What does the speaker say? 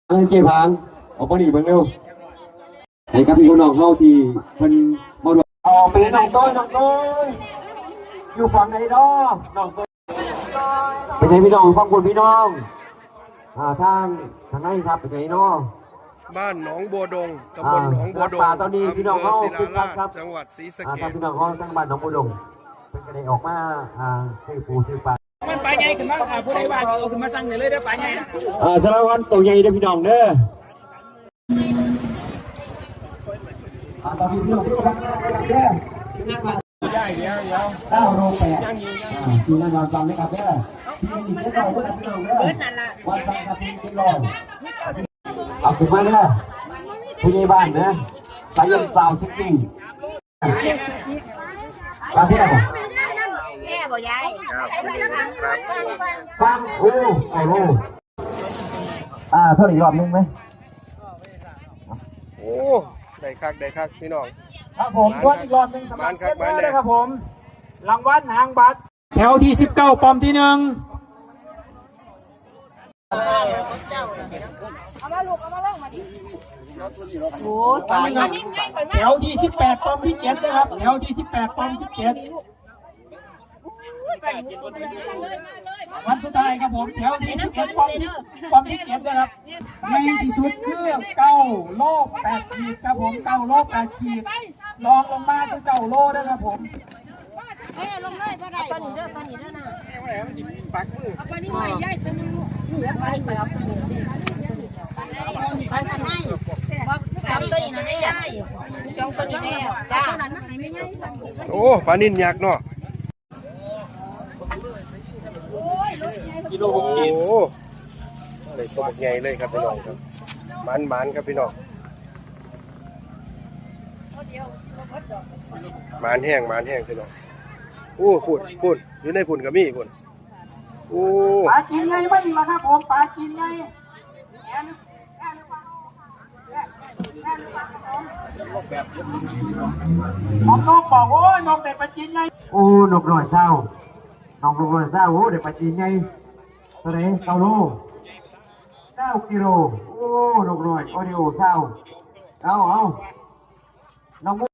เก็บหางออกมาหนีเบิ่งเร็วให้ครับพี่น้องเฮาที่เพิ่นมาดูออกไปน้องต้อยอยู่ฝั่งไหนเนาะน้องต้อยเป็นไงพี่น้องฟังคุณพี่น้องทางไหนครับเป็นไงเนาะบ้านหนองบัวดงตำบลหนองบัวดงตอนนี้พี่น้องเขาศิลาครัราบชจังหวัดศรีสะเกษ พี่น้องเขาทั้งบ้านหนองบัวดงเป็นกระเดออกมาซื้อปูซื้อปลามันปลาใหญ่ขึ้นมาผู้ใดว่าเอาขึ้นมาสั่งเลยได้ปลาใหญ่สารวัตรตัวใหญ่เด้อพี่น้องเด้อตอนนี้พี่น้องทุกท่านเด้อ9:08ที่นั่นนอนฟังนะครับเด้อพี่นี่เด้อพี่น้องเด้อวันฟังกับพี่กินลอยเอาขึ้นมาเด้อผู้ใหญ่บ้านนะสายันสาวซิกิ้งมาเพี้ยนแม่บ่ยายฟังโอ้ไอ้โม่เท่าอีกรอบนึงไหมโอ้ได้คักพี่น้องครับผมทวนอีกรอบหนึ่งสำหรับเซตแรกเลยครับผมรางวัลหางบัตรแถวที่19ปอมที่1โอ้ตายแถวที่18ปอมที่7นะครับแถวที่18ปอม17วันสุดท้ายครับผมแถวที่11ปอมที่7นะครับในที่สุดคือ9 โล 8 ขีดครับผม9 โล 8 ขีดลองลงมาคือ9 โลนะครับผมลงเลยบ่ได้ตอนนี้เด้อนะเอาไปนี่ใหม่ย่ายตัวนึงนี่เอาไปไปเอาตัวนี้ไปทางไหนบอกเอาตัวนี้นะย่ายจองตัวนี้แน่จ้าตัวนั้นมันไม่ใหญ่โอ้ปลานิ่นยักษ์เนาะกิโล6ขีดโอ้เลยตัวใหญ่เลยครับพี่น้องครับมันครับพี่น้องมันแห้งพี่น้องโอ้พุ่นอยู่ในพุ่นกับมี่พุ่นโอ้ปลาจีนใหญ่ไม่มาครับผมปลาจีนใหญ่น้องบอกโอ้ยน้องเด็กปลาจีนใหญ่โอ้นกหน่อยเศร้าน้องนกหน่อยเศร้าโอ้เด็กปลาจีนไงตัวไหน9 โล 9 กิโลโอ้นกหน่อยโอดิโอเศร้าเอาน้อง